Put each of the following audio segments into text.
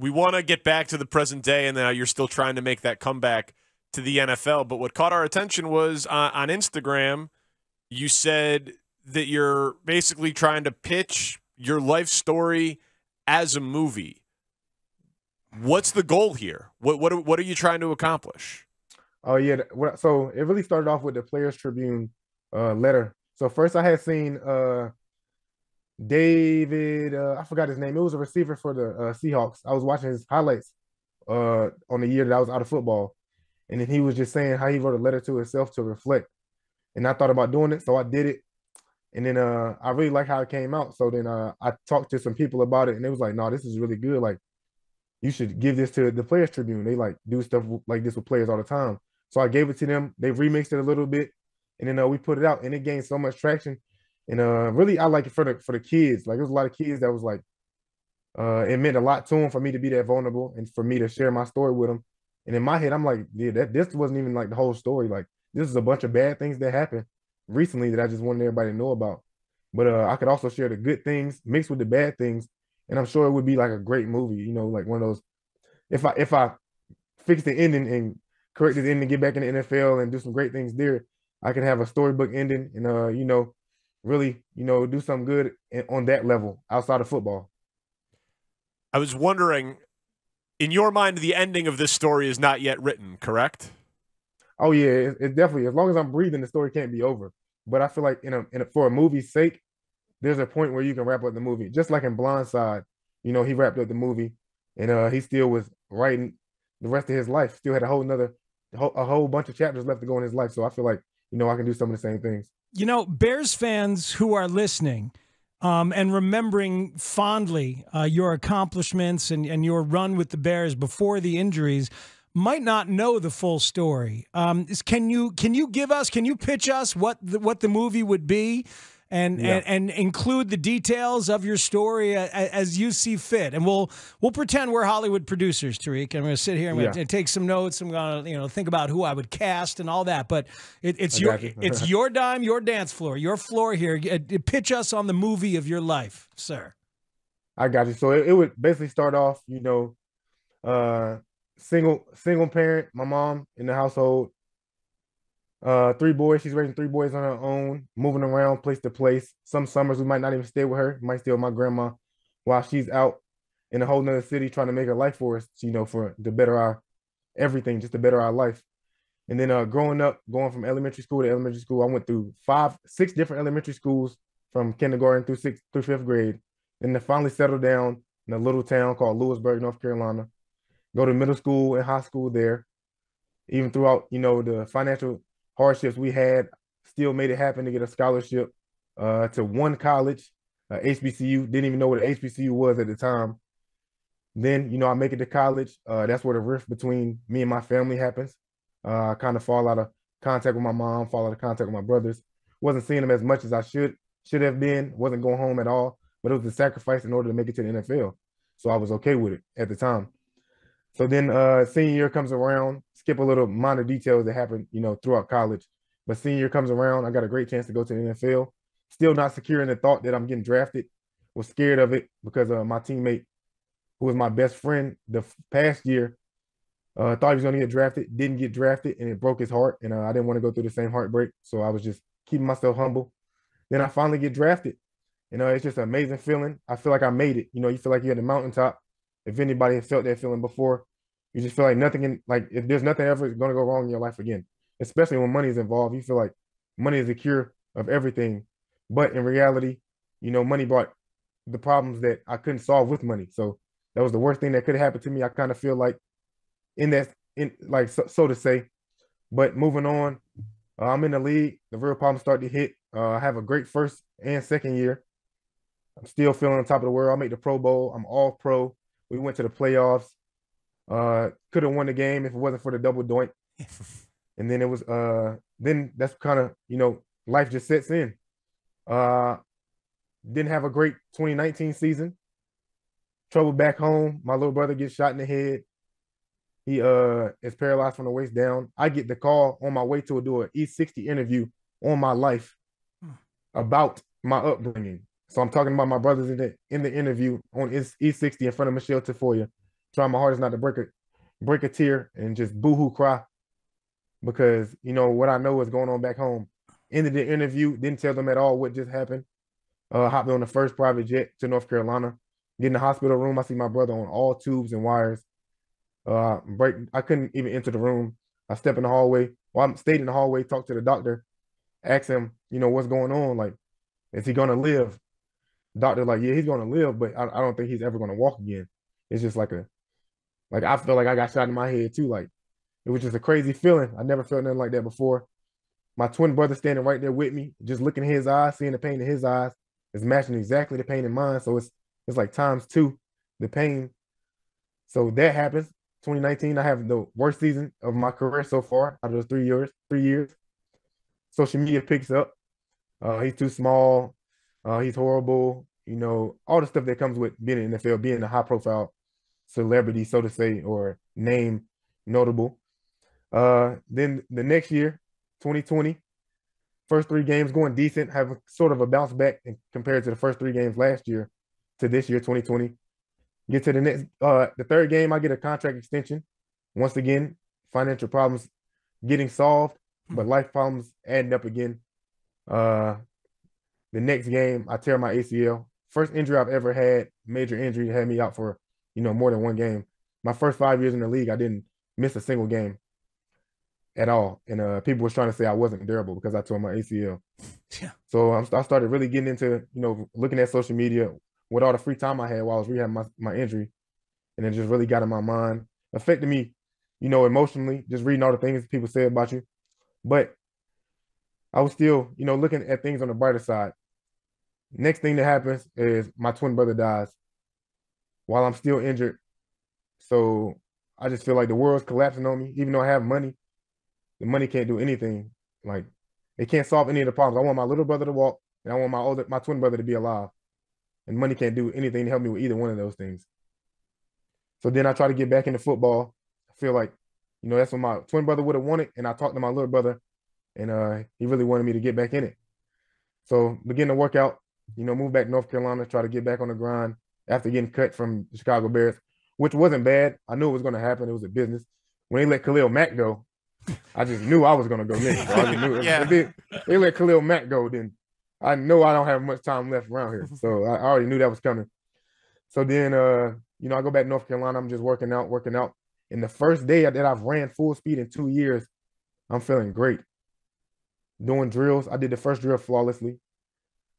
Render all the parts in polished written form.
we want to get back to the present day, and now you're still trying to make that comeback to the NFL. But what caught our attention was on Instagram, you said that you're basically trying to pitch your life story as a movie. What's the goal here? What are you trying to accomplish? Oh yeah, so it really started off with the Players Tribune letter. So first I had seen David, I forgot his name. It was a receiver for the Seahawks. I was watching his highlights on the year that I was out of football, and then he was just saying how he wrote a letter to himself to reflect. And I thought about doing it, so I did it. And then I really like how it came out. So then I talked to some people about it, and they was like, "No, this is really good. Like, you should give this to the Players Tribune. They like do stuff like this with players all the time." So I gave it to them. They remixed it a little bit, and then we put it out, and it gained so much traction. And really, I like it for the kids. Like, there was a lot of kids that was like, it meant a lot to them for me to be that vulnerable and for me to share my story with them. And in my head, I'm like, yeah, this wasn't even like the whole story. Like, this is a bunch of bad things that happened recently that I just wanted everybody to know about. But I could also share the good things mixed with the bad things, and I'm sure it would be like a great movie. You know, like one of those. If I fix the ending and correct the ending, get back in the NFL and do some great things there, I can have a storybook ending and really do something good on that level outside of football. I was wondering, in your mind, the ending of this story is not yet written, correct? Oh yeah, it definitely. As long as I'm breathing, the story can't be over. But I feel like for a movie's sake, there's a point where you can wrap up the movie. Just like in Blindside, he wrapped up the movie, and he still was writing the rest of his life. Still had a whole bunch of chapters left to go in his life. So I feel like I can do some of the same things. Bears fans who are listening and remembering fondly your accomplishments and your run with the Bears before the injuries might not know the full story. Can you pitch us what the movie would be and include the details of your story as you see fit? And we'll pretend we're Hollywood producers, Tarik. I'm going to sit here. I'm going to take some notes. I'm going to think about who I would cast and all that. But it's your dime, your dance floor, your floor here. Pitch us on the movie of your life, sir. I got you. So it would basically start off, single parent, my mom in the household. 3 boys. She's raising 3 boys on her own, moving around place to place. Some summers we might not even stay with her. We might stay with my grandma while she's out in a whole nother city trying to make a life for us, for to better our everything, just to better our life. And then growing up, going from elementary school to elementary school, I went through 6 different elementary schools from kindergarten through 5th grade. And then finally settled down in a little town called Lewisburg, North Carolina. Go to middle school and high school there. Even throughout, the financial hardships we had, still made it happen to get a scholarship to one college, HBCU. Didn't even know what an HBCU was at the time. Then, I make it to college. That's where the rift between me and my family happens. I kind of fall out of contact with my mom, fall out of contact with my brothers. Wasn't seeing them as much as I should have been. Wasn't going home at all. But it was a sacrifice in order to make it to the NFL. So I was okay with it at the time. So then senior year comes around, skip a little minor details that happen, throughout college. But senior year comes around, I got a great chance to go to the NFL. Still not secure in the thought that I'm getting drafted. Was scared of it because my teammate, who was my best friend the past year, thought he was going to get drafted, didn't get drafted, and it broke his heart. And I didn't want to go through the same heartbreak. So I was just keeping myself humble. Then I finally get drafted. It's just an amazing feeling. I feel like I made it. You feel like you're at the mountaintop. If anybody has felt that feeling before, you just feel like if there's nothing ever going to go wrong in your life again, especially when money is involved. You feel like money is the cure of everything. But in reality, money brought the problems that I couldn't solve with money. So that was the worst thing that could have happened to me. I kind of feel like so to say. But moving on, I'm in the league. The real problems start to hit. I have a great first and second year. I'm still feeling on top of the world. I make the Pro Bowl. I'm all pro. We went to the playoffs. Could have won the game if it wasn't for the double doink. And then it was then that's kind of, life just sets in. Didn't have a great 2019 season. Trouble back home. My little brother gets shot in the head. He is paralyzed from the waist down. I get the call on my way to do an E60 interview on my life about my upbringing. So I'm talking about my brothers in the interview on E60 in front of Michelle Tafoya. trying my hardest not to break a tear and just boohoo cry because what I know is going on back home. Ended the interview, didn't tell them at all what just happened. Hopped on the first private jet to North Carolina. Get in the hospital room. I see my brother on all tubes and wires. I couldn't even enter the room. I step in the hallway. Well, I stayed in the hallway, talked to the doctor, asked him, what's going on? Like, is he gonna live? Doctor, like, yeah, he's gonna live, but I don't think he's ever gonna walk again. It's just like I feel like I got shot in my head too. Like, it was just a crazy feeling. I never felt nothing like that before. My twin brother standing right there with me, just looking in his eyes, seeing the pain in his eyes, is matching exactly the pain in mine. So it's like times two the pain. So that happens. 2019, I have the worst season of my career so far out of those 3 years. Social media picks up. He's too small. He's horrible. All the stuff that comes with being in the NFL, being a high profile celebrity, so to say, or name notable. Then the next year, 2020, first 3 games going decent, have sort of a bounce back compared to the first 3 games last year to this year, 2020. Get to the next, the third game, I get a contract extension. Once again, financial problems getting solved, but life problems adding up again. The next game, I tear my ACL. First injury I've ever had, major injury, had me out for, more than 1 game. My first 5 years in the league, I didn't miss a single game at all. And people was trying to say I wasn't durable because I tore my ACL. Yeah. So I started really getting into, looking at social media with all the free time I had while I was rehabbing my injury. And it just really got in my mind, affected me, emotionally, just reading all the things people say about you. But I was still, looking at things on the brighter side. Next thing that happens is my twin brother dies while I'm still injured. So I just feel like the world's collapsing on me. Even though I have money, the money can't do anything. Like, it can't solve any of the problems. I want my little brother to walk, and I want my twin brother to be alive. And money can't do anything to help me with either one of those things. So then I try to get back into football. I feel like, that's what my twin brother would have wanted. And I talked to my little brother, and he really wanted me to get back in it. So begin to work out, move back to North Carolina, try to get back on the grind after getting cut from the Chicago Bears, which wasn't bad. I knew it was going to happen. It was a business. When they let Khalil Mack go, I just knew I was going to go next. So I just knew Yeah. If they let Khalil Mack go, then I know I don't have much time left around here. So I already knew that was coming. So then, I go back to North Carolina. I'm just working out. And the first day that I've ran full speed in 2 years, I'm feeling great. Doing drills. I did the first drill flawlessly.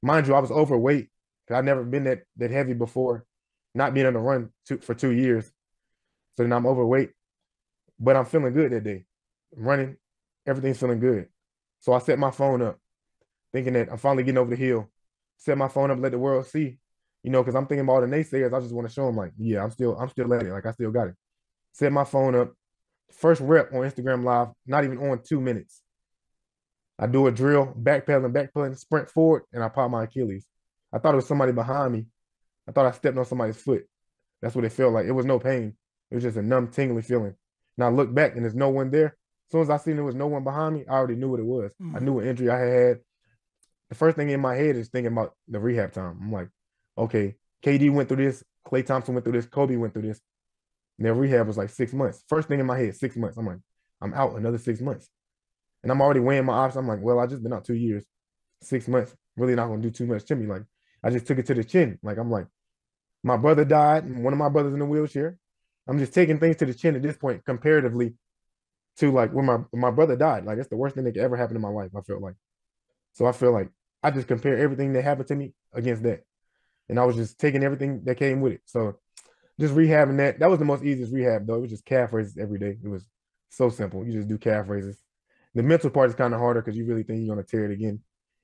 Mind you, I was overweight because I've never been that heavy before, not being on the run for 2 years. So then I'm overweight, but I'm feeling good that day. I'm running. Everything's feeling good. So I set my phone up, thinking that I'm finally getting over the hill. Set my phone up, let the world see, because I'm thinking about all the naysayers. I just want to show them, like, yeah, I'm still at it. Like, I still got it. Set my phone up. First rep on Instagram Live, not even on 2 minutes. I do a drill, backpedaling, sprint forward, and I pop my Achilles. I thought it was somebody behind me. I thought I stepped on somebody's foot. That's what it felt like. It was no pain. It was just a numb, tingly feeling. And I look back, and there's no one there. As soon as I seen there was no one behind me, I already knew what it was. I knew what injury I had. The first thing in my head is thinking about the rehab time. I'm like, okay, KD went through this, Klay Thompson went through this, Kobe went through this. And their rehab was like 6 months. First thing in my head, 6 months. I'm like, I'm out another 6 months. And I'm already weighing my options. I'm like, well, I just been out 2 years. 6 months, really not gonna do too much to me. Like, I just took it to the chin. Like, I'm like, my brother died, and one of my brothers in a wheelchair. I'm just taking things to the chin at this point, comparatively to like when my brother died. Like, it's the worst thing that could ever happen in my life, I felt like. So I feel like I just compare everything that happened to me against that. And I was just taking everything that came with it. So just rehabbing that. That was the most easiest rehab, though. It was just calf raises every day. It was so simple. You just do calf raises. The mental part is kind of harder because you really think you're going to tear it again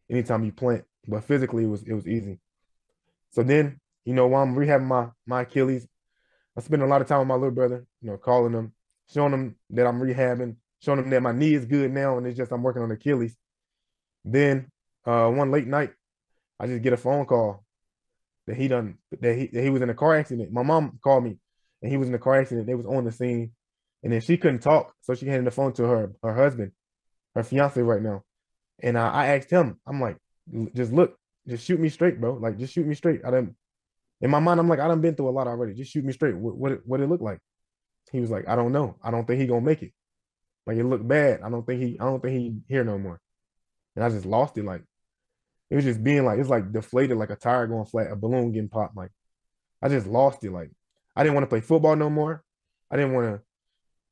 anytime you plant. But physically, it was easy. So then, while I'm rehabbing my Achilles, I spend a lot of time with my little brother, calling him, showing him that I'm rehabbing, showing him that my knee is good now, and it's just I'm working on Achilles. Then one late night, I just get a phone call that he was in a car accident. My mom called me, and he was in a car accident. They was on the scene, and then she couldn't talk, so she handed the phone to her husband, her fiance right now. And I asked him, I'm like, just look, just shoot me straight, bro. Like, just shoot me straight. In my mind, I'm like, I done been through a lot already. Just shoot me straight. What it look like? He was like, I don't know. I don't think he gonna make it. Like it looked bad. I don't think he here no more. And I just lost it. Like it was just being like, it's like deflated, like a tire going flat, a balloon getting popped. Like I just lost it. Like I didn't want to play football no more. I didn't want to,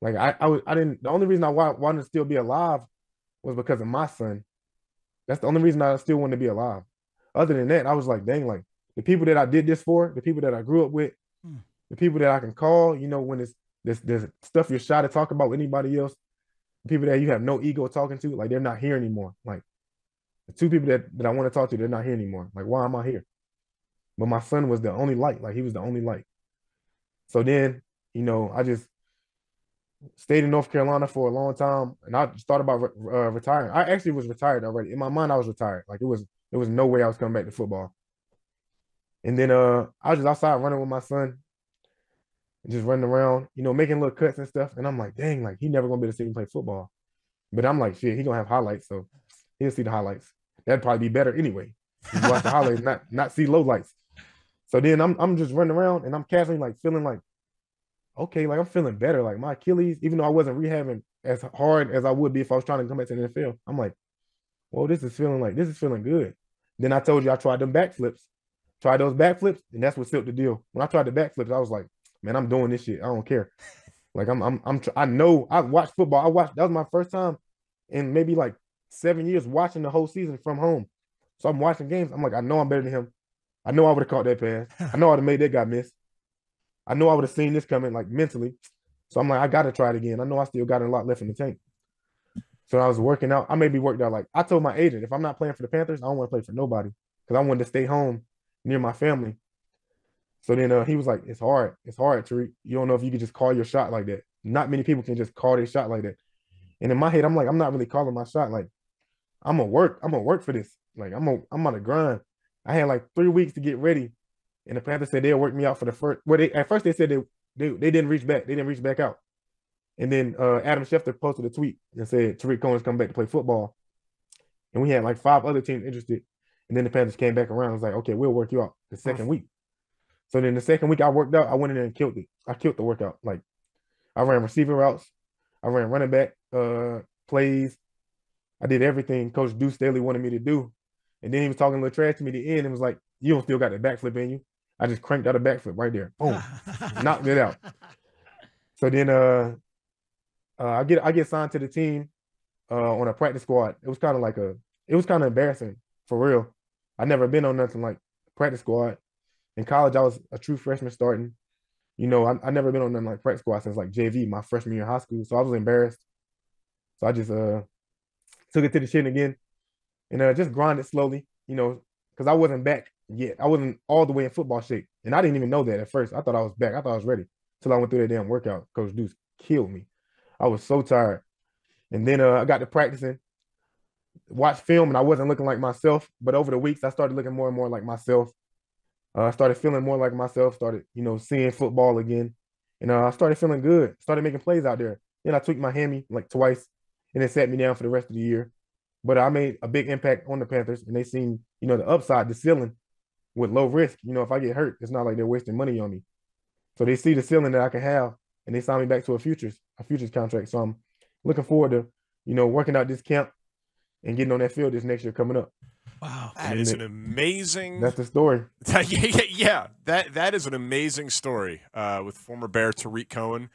like I didn't, the only reason I wanted to still be alive was because of my son. That's the only reason I still wanted to be alive. Other than that, I was like, dang, like the people that I did this for, the people that I grew up with, the people that I can call, you know, when it's this stuff you're shy to talk about with anybody else, the people that you have no ego talking to, like they're not here anymore. Like the two people that I want to talk to, they're not here anymore. Like, why am I here? But my son was the only light. Like he was the only light. So then, you know, I just stayed in North Carolina for a long time, and I just thought about retiring. I actually was retired already. In my mind, I was retired. Like it was no way I was coming back to football. And then I was just outside running with my son, just running around, you know, making little cuts and stuff. And I'm like, dang, like he never gonna be able to see me play football. But I'm like, shit, he gonna have highlights, so he'll see the highlights. That'd probably be better anyway. Just watch the highlights, not see low lights. So then I'm just running around and I'm casually like feeling like, okay, like I'm feeling better. Like my Achilles, even though I wasn't rehabbing as hard as I would be if I was trying to come back to the NFL, I'm like, well, this is feeling good. Then I told you I tried them backflips. Tried those backflips, and that's what sealed the deal. When I tried the backflips, I was like, man, I'm doing this shit. I don't care. Like I know I watched football. That was my first time in maybe like 7 years watching the whole season from home. So I'm watching games. I'm like, I know I'm better than him. I know I would have caught that pass. I know I'd have made that guy miss. I know I would have seen this coming like mentally. So I'm like, I got to try it again. I know I still got a lot left in the tank. So I was working out. I maybe worked out. Like I told my agent, if I'm not playing for the Panthers, I don't want to play for nobody because I wanted to stay home near my family. So then he was like, it's hard. It's hard, Tarik. You don't know if you can just call your shot like that. Not many people can just call their shot like that. And in my head, I'm like, I'm not really calling my shot. Like, I'm gonna work for this. Like, I'm on a grind. I had like 3 weeks to get ready. And the Panthers said they'll work me out for the first. Well, at first they said they didn't reach back. They didn't reach back out. And then Adam Schefter posted a tweet and said Tarik Cohen's coming back to play football. And we had like 5 other teams interested. And then the Panthers came back around and was like, okay, we'll work you out the second week. So then the second week I worked out, I went in there and killed it. I killed the workout. Like I ran receiver routes, I ran running back plays. I did everything Coach Deuce Staley wanted me to do. And then he was talking a little trash to me at the end and was like, you don't still got the backflip in you. I just cranked out a backflip right there. Boom. Knocked it out. So then I get signed to the team on a practice squad. It was kind of embarrassing for real. I never been on nothing like practice squad. In college, I was a true freshman starting. You know, I never been on nothing like practice squad since like JV, my freshman year in high school. So I was embarrassed. So I just took it to the chin again and just grinded slowly, you know, because I wasn't back yet. I wasn't all the way in football shape. And I didn't even know that at first. I thought I was back. I thought I was ready until I went through that damn workout. Coach Deuce killed me. I was so tired. And then I got to practicing, watched film, and I wasn't looking like myself. But over the weeks, I started looking more and more like myself. I started feeling more like myself, started, you know, seeing football again. And I started feeling good, started making plays out there. Then I tweaked my hammy like twice, and it sat me down for the rest of the year. But I made a big impact on the Panthers, and they seen, you know, the upside, the ceiling with low risk. You know, if I get hurt, it's not like they're wasting money on me. So they see the ceiling that I can have, and they signed me back to a futures contract. So I'm looking forward to, you know, working out this camp and getting on that field this next year coming up. Wow, that is an amazing. That's the story. Yeah, that is an amazing story with former Bear Tarik Cohen.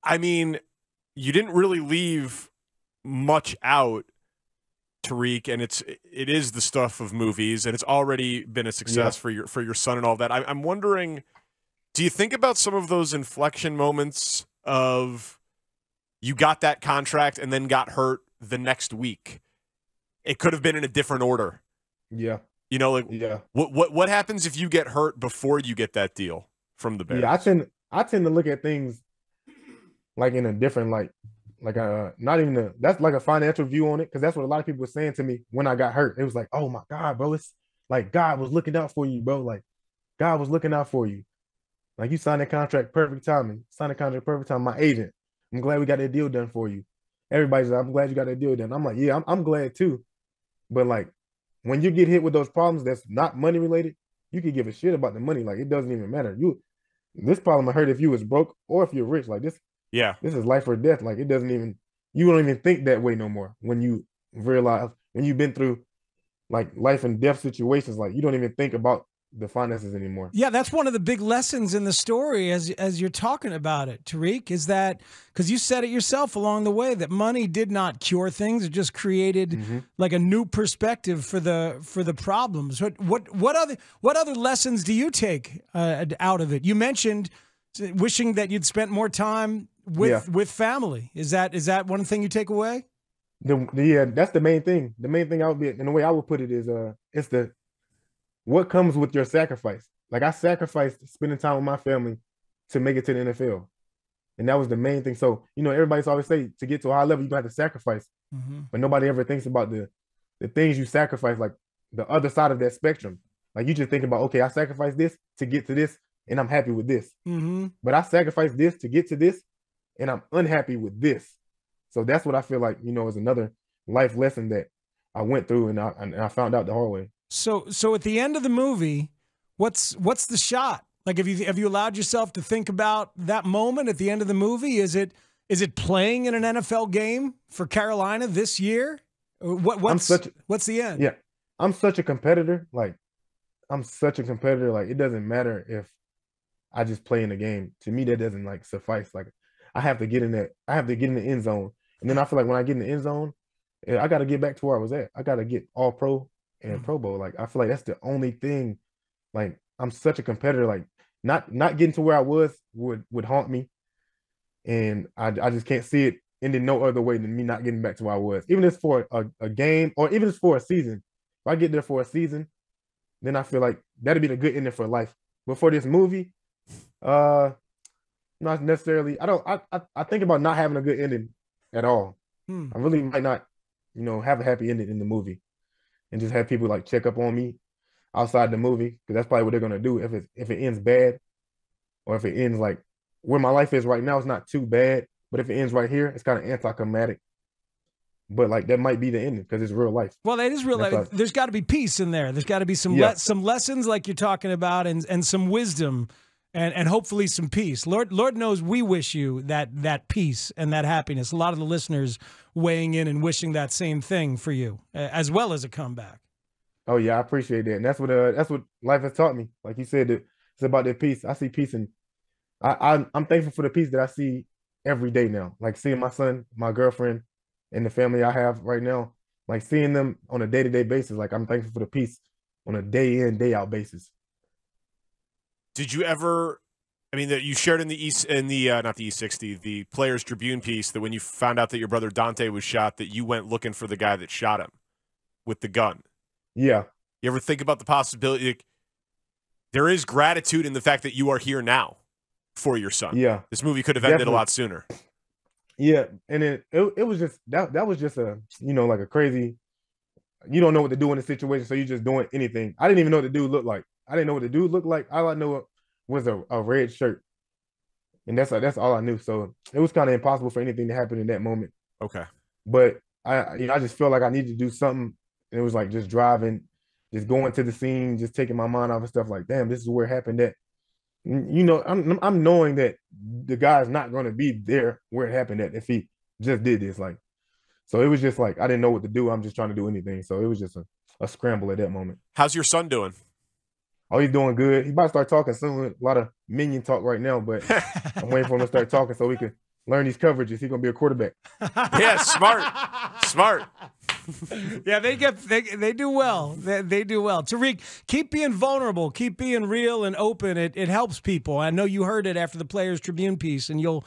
I mean, you didn't really leave much out, Tarik, and it is the stuff of movies, and it's already been a success for your son and all that. I'm wondering, do you think about some of those inflection moments of you got that contract and then got hurt the next week? It could have been in a different order. Yeah. You know, like what happens if you get hurt before you get that deal from the Bears? Yeah, I tend to look at things like in a different light. Like not even that's like a financial view on it, because that's what a lot of people were saying to me when I got hurt. It was like, oh my God, bro, it's like God was looking out for you, bro. Like God was looking out for you. Like you signed a contract perfect timing. Signed a contract perfect time. My agent, I'm glad we got that deal done for you. Everybody's like, I'm glad you got that deal done. I'm like, yeah, I'm glad too. But like when you get hit with those problems that's not money related, you could give a shit about the money. Like, it doesn't even matter. This problem I heard if you was broke or if you're rich. Like, this is life or death. Like, it doesn't even, you don't even think that way no more when you realize, when you've been through like life and death situations, like you don't even think about the finances anymore. Yeah, that's one of the big lessons in the story as you're talking about it, Tarik, is that, because you said it yourself along the way, that money did not cure things. It just created like a new perspective for the problems. What other lessons do you take out of it? You mentioned wishing that you'd spent more time with family. Is that one thing you take away? Yeah, that's the main thing. The main thing I would be, and the way I would put it is, it's what comes with your sacrifice. Like, I sacrificed spending time with my family to make it to the NFL, and that was the main thing. So, everybody's always say to get to a high level, you have to sacrifice, but nobody ever thinks about the things you sacrifice, like the other side of that spectrum. Like, you just think about, okay, I sacrificed this to get to this, and I'm happy with this. But I sacrificed this to get to this, and I'm unhappy with this. So that's what I feel like, is another life lesson that I went through and I found out the hard way. So at the end of the movie, what's the shot? Like, have you allowed yourself to think about that moment at the end of the movie? Is it playing in an NFL game for Carolina this year? What's the end? Yeah, I'm such a competitor. Like, it doesn't matter if I just play in the game. To me, that doesn't like suffice. Like, I have to get in the end zone. And then I feel like when I get in the end zone, I got to get back to where I was at. I got to get all pro and Pro Bowl. Like, I feel like that's the only thing. Like, I'm such a competitor. Like, not getting to where I was would haunt me. And I just can't see it ending no other way than me not getting back to where I was. Even if it's for a game, or even if it's for a season. If I get there for a season, then I feel like that'd be the good ending for life. But for this movie, not necessarily. I think about not having a good ending at all. I really might not, have a happy ending in the movie, and just have people like check up on me outside the movie, because that's probably what they're gonna do if it ends bad, or if it ends like where my life is right now. It's not too bad, but if it ends right here, it's kind of anticlimactic. But like, that might be the ending because it's real life. Well, it is real life. There's got to be peace in there. There's got to be some lessons like you're talking about, and some wisdom. And hopefully some peace. Lord knows we wish you that peace and that happiness. A lot of the listeners weighing in and wishing that same thing for you, as well as a comeback. Oh yeah, I appreciate that, and that's what life has taught me. Like you said, it's about that peace. I see peace, and I'm thankful for the peace that I see every day now. Like seeing my son, my girlfriend, and the family I have right now. Like seeing them on a day-to-day basis. Like, I'm thankful for the peace on a day-in, day-out basis. Did you ever? I mean, that you shared in not the E60, the Players Tribune piece, that when you found out that your brother Dante was shot, that you went looking for the guy that shot him with the gun. Yeah. You ever think about the possibility? Like, there is gratitude in the fact that you are here now for your son. Yeah. This movie could have ended a lot sooner. Yeah, and it was just that was just a like a crazy. You don't know what to do in a situation, so you're just doing anything. I didn't even know what the dude looked like. I didn't know what the dude looked like. All I knew was a red shirt, and that's all I knew. So it was kind of impossible for anything to happen in that moment. Okay, but I just felt like I needed to do something. And it was like just driving, just going to the scene, just taking my mind off of stuff. Like, damn, this is where it happened. That I'm knowing that the guy's not going to be there where it happened at if he just did this. Like, so it was just like I didn't know what to do. I'm just trying to do anything. So it was just a scramble at that moment. How's your son doing? Oh, he's doing good. He's about to start talking soon. A lot of minion talk right now, but I'm waiting for him to start talking so we can learn these coverages. He's gonna be a quarterback. Yeah, smart. Yeah, they do well. They do well. Tarik, keep being vulnerable, keep being real and open. It helps people. I know you heard it after the Players Tribune piece, and you'll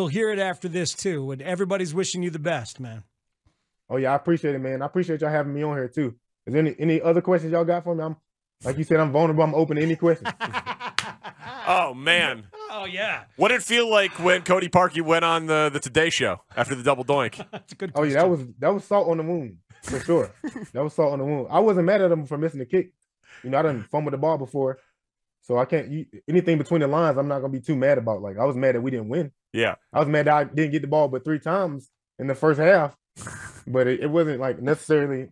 hear it after this too. And everybody's wishing you the best, man. Oh yeah, I appreciate it, man. I appreciate y'all having me on here too. Is there any other questions y'all got for me? Like you said, I'm vulnerable. I'm open to any questions. Oh, man. Oh, yeah. What did it feel like when Cody Parkey went on the Today Show after the double doink? That's a good question. Oh, yeah, that was salt on the wound, for sure. That was salt on the wound. I wasn't mad at him for missing the kick. I done fumbled the ball before, so I can't – anything between the lines I'm not going to be too mad about. Like, I was mad that we didn't win. Yeah. I was mad that I didn't get the ball but 3 times in the first half, but it wasn't, like, necessarily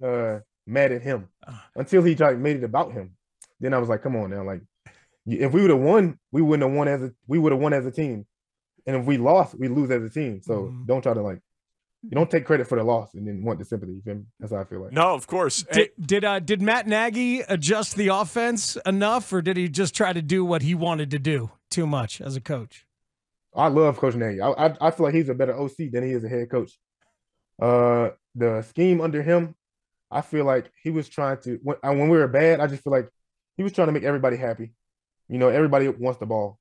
mad at him until he made it about him. Then I was like, come on now, like if we would have won, we would have won as a team, and if we lost, we lose as a team. So don't try to like. You don't take credit for the loss and then want the sympathy. You feel me? That's how I feel like. No, of course. Did Matt Nagy adjust the offense enough, or did he just try to do what he wanted to do too much as a coach? I love Coach Nagy. I feel like he's a better OC than he is a head coach. The scheme under him, I feel like he was trying to when we were bad. I just feel like he was trying to make everybody happy. You know, everybody wants the ball,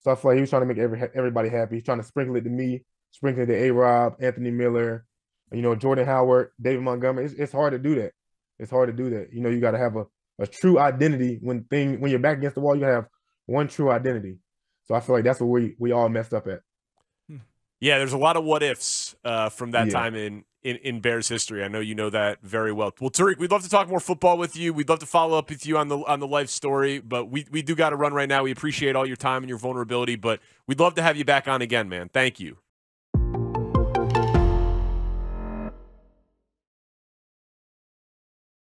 so I feel like he was trying to make everybody happy. He's trying to sprinkle it to me. Sprinkling to A-Rob, Anthony Miller, you know, Jordan Howard, David Montgomery. It's hard to do that. It's hard to do that. You know, you got to have a true identity when you're back against the wall. You gotta have one true identity. So I feel like that's what we all messed up at. Yeah, there's a lot of what ifs from that time in Bears history. I know you know that very well. Well, Tarik, we'd love to talk more football with you. We'd love to follow up with you on the life story, but we do got to run right now. We appreciate all your time and your vulnerability, but we'd love to have you back on again, man. Thank you.